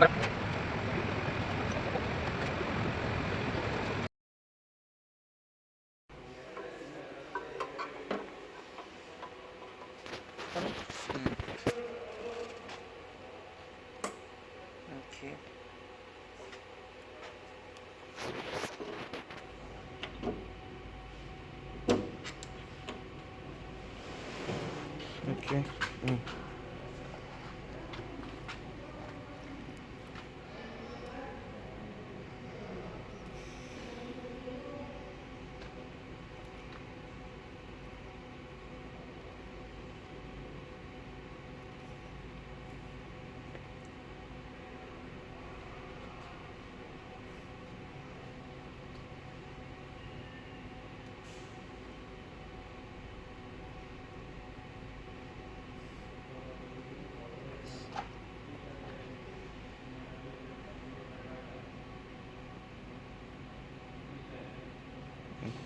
Okay. Okay.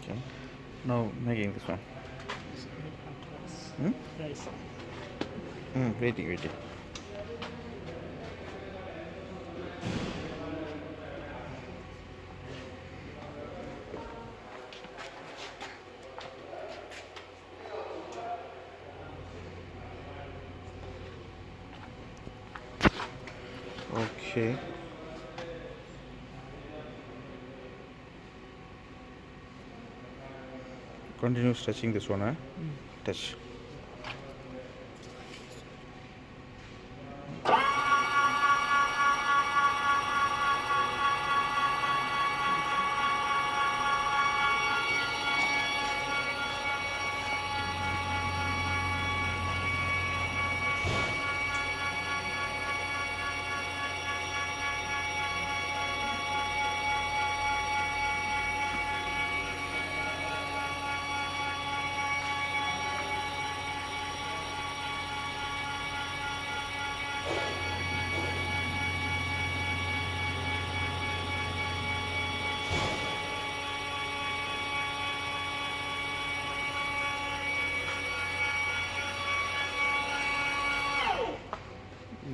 Okay. Now making this one. Rice. Waiting. Okay. Continue stretching this one, huh? Touch.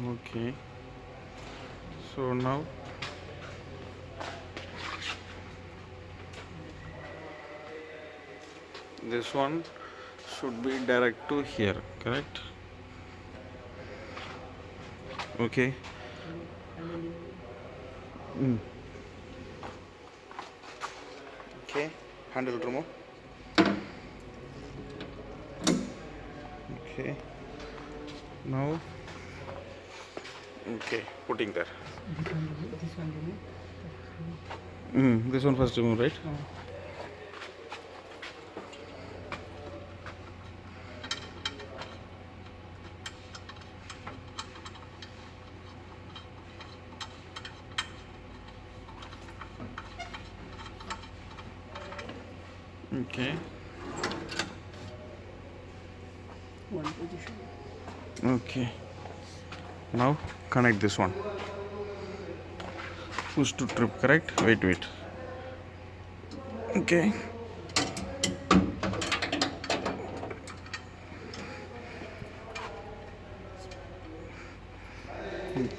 Okay. So now this one should be direct to here, correct? Okay. Okay. Handle remove. Okay. Now. Okay. Putting there. This one remove. This one first remove, right? Okay. One position. Okay. Now connect this one. Push to trip, correct? Wait. Okay.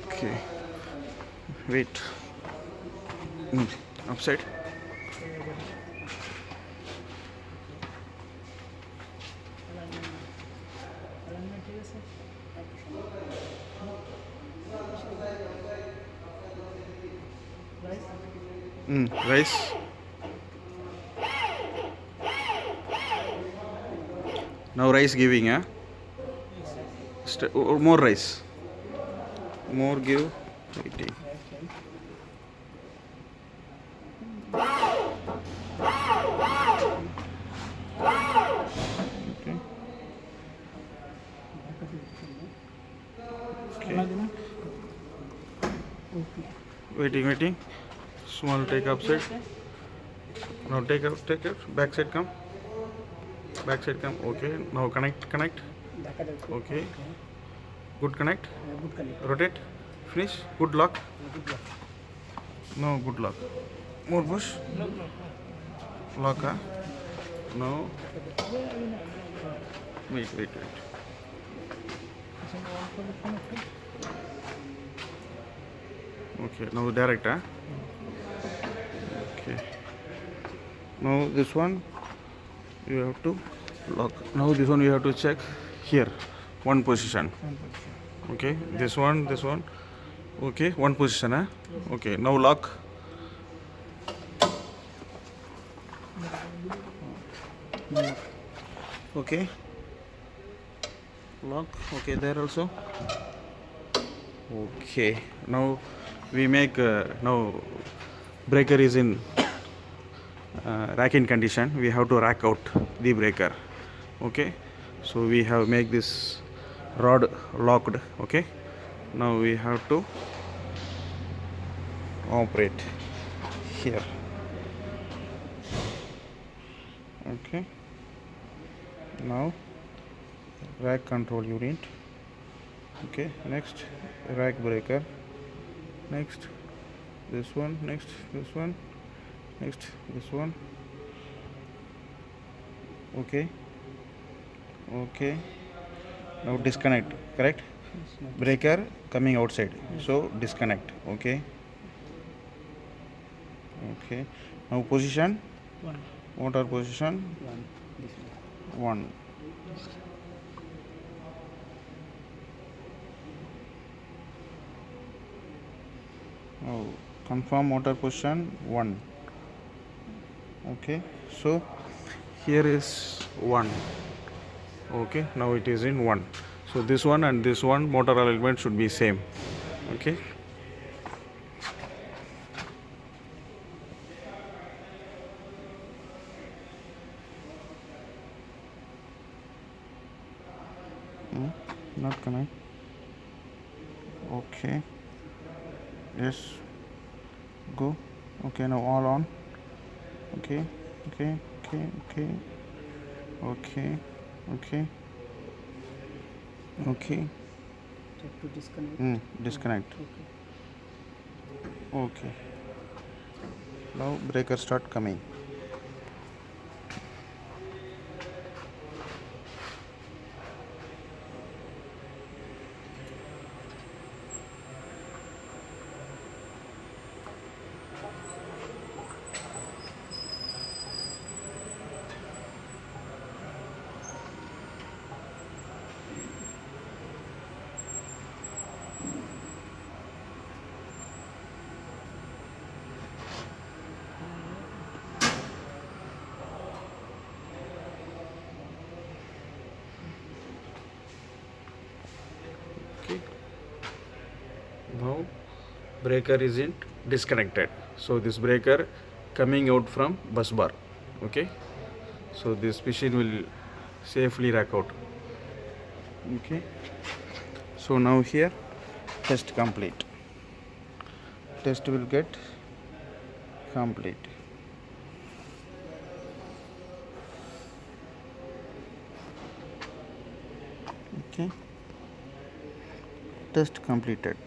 Okay. Wait. Upside. Alignment here, sir. Rice. Rice. Now rice giving, huh? More rice. More give. Waiting. Okay. Waiting. Small take upside. Now take out. Back side come. Okay. Now connect. Okay. Good connect. Good connect. Rotate. Finish. Good lock. Good luck. No, good lock. More push. Lock, huh? No. Wait. Okay, now direct, huh? Okay. Now this one you have to lock. Now this one you have to check here, one position. One position. Okay, this one. Okay, one position, huh? Okay, now lock. No. Okay, lock. Okay, there also. Okay, now we make now breaker is in rack in condition. We have to rack out the breaker. Okay, so we have make this rod locked. Okay, now we have to operate here. Okay, now rack control unit. Okay, next rack breaker, next this one, next this one, next this one. Okay, okay, now disconnect, correct? Yes, no. Breaker coming outside, so disconnect. Okay, okay, now position, One. motor position One. This one. 1. Now confirm motor position 1. Okay, so here is 1. Okay, now it is in 1. So this one and this one motor alignment should be same. Okay, not connect. Okay, yes, go. Okay, now all on. Okay, okay, okay, okay, okay, okay, okay. Check to disconnect. Disconnect. Okay. Okay, now breaker start coming. Okay, now breaker isn't disconnected, so this breaker coming out from bus bar. Okay, so this machine will safely rack out. Okay, so now here test complete, test will get complete. Okay, test completed.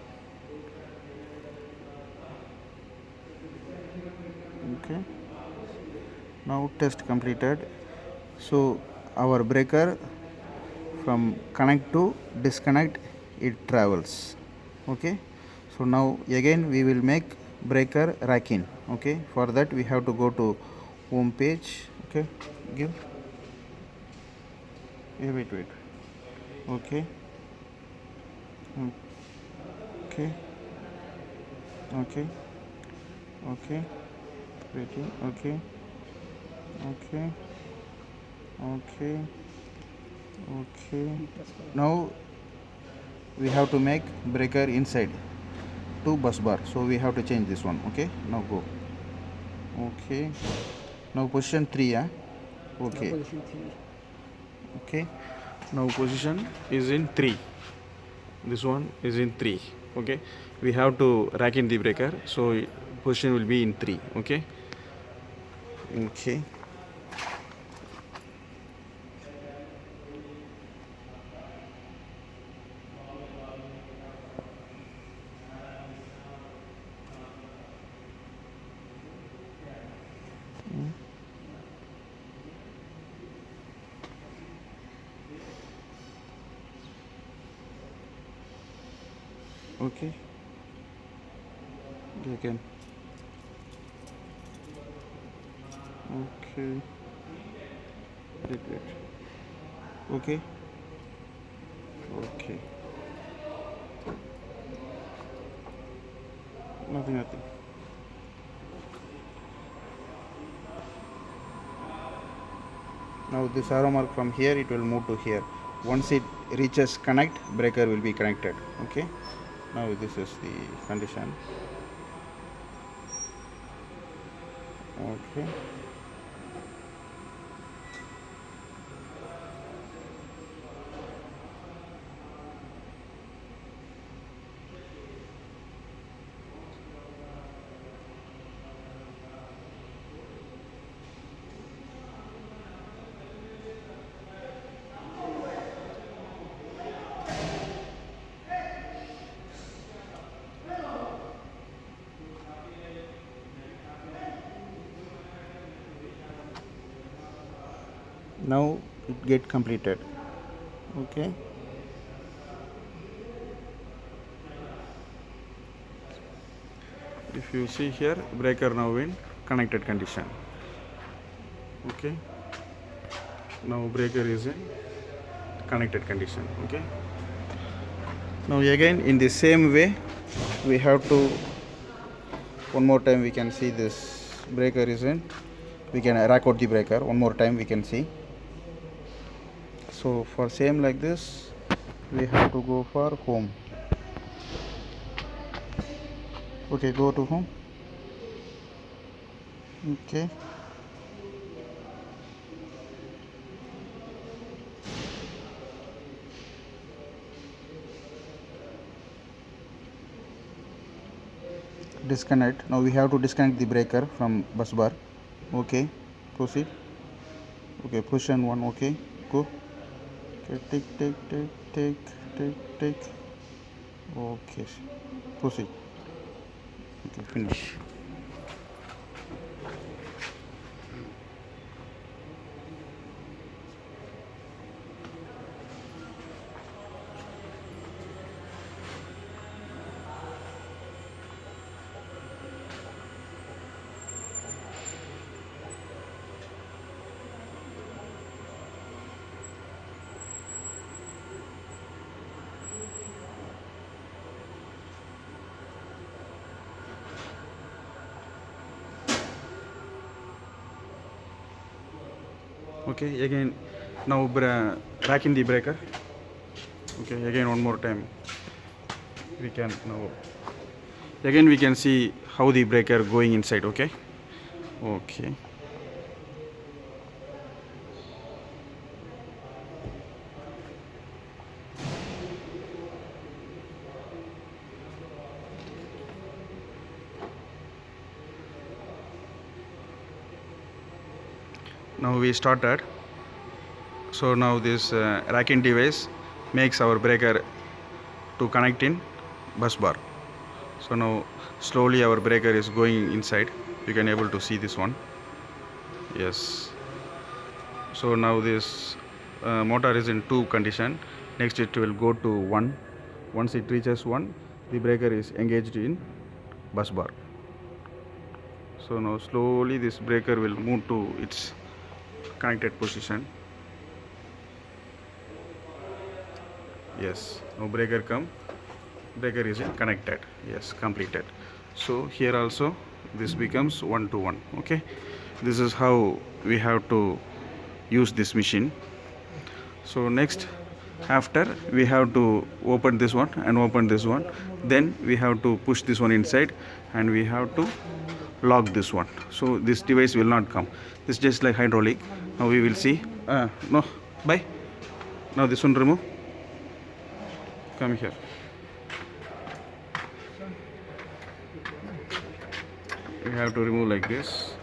Okay, now test completed. So our breaker from connect to disconnect it travels. Okay, so now again we will make breaker rack in. Okay, for that we have to go to home page. Okay, give. Wait. Okay, okay, okay, okay, waiting. Okay, okay, okay, okay. Now we have to make breaker inside to bus bar, so we have to change this one. Okay, now go. Okay, now position 3. Yeah, okay, Position 3. okay, now position is in 3. This one is in 3. Okay, we have to rack in the breaker, so position will be in 3. Okay, okay, okay, again. Okay, wait. Okay, okay, nothing. Now this arrow mark from here, it will move to here. Once it reaches connect, breaker will be connected. Okay, now this is the condition. Okay, now it get completed. Okay, if you see here, breaker now in connected condition. Okay, now breaker is in connected condition. Okay, now again in the same way we have to, one more time we can see this breaker is in, we can rack out the breaker one more time, we can see. So for same like this we have to go for home. Okay, go to home. Okay, disconnect. Now we have to disconnect the breaker from bus bar. Okay, proceed. Okay, push and one. Okay, go. Okay, take. Okay, proceed. Okay, finish. Okay, again now rack in the breaker. Okay, again one more time we can now, again we can see how the breaker going inside. Okay, okay, now we started. So now this racking device makes our breaker to connect in bus bar. So now slowly our breaker is going inside. You can able to see this one. Yes. So now this motor is in 2 condition. Next it will go to 1. Once it reaches 1, the breaker is engaged in bus bar. So now slowly this breaker will move to its connected position. Yes, now breaker come, breaker is connected. Yes, completed. So here also this becomes 1 to 1. Okay, this is how we have to use this machine. So next, after we have to open this one and open this one, then we have to push this one inside and we have to lock this one. So this device will not come. This is just like hydraulic. Now we will see. No, bye. Now this one remove. Come here. We have to remove like this.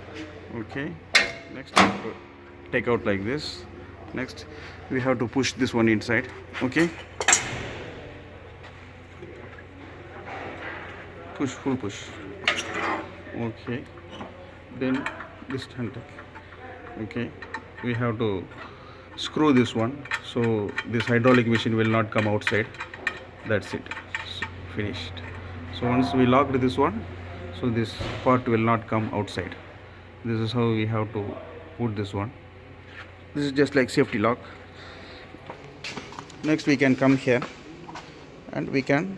Okay, next we have to take out like this. Next we have to push this one inside. Okay, push, full push. Okay, then this handle. Okay, we have to screw this one so this hydraulic machine will not come outside. That's it. So, finished. So once we locked this one, so this part will not come outside. This is how we have to put this one. This is just like safety lock. Next we can come here and we can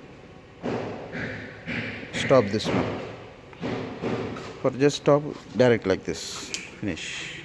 stop this one. For just stop direct like this, finish.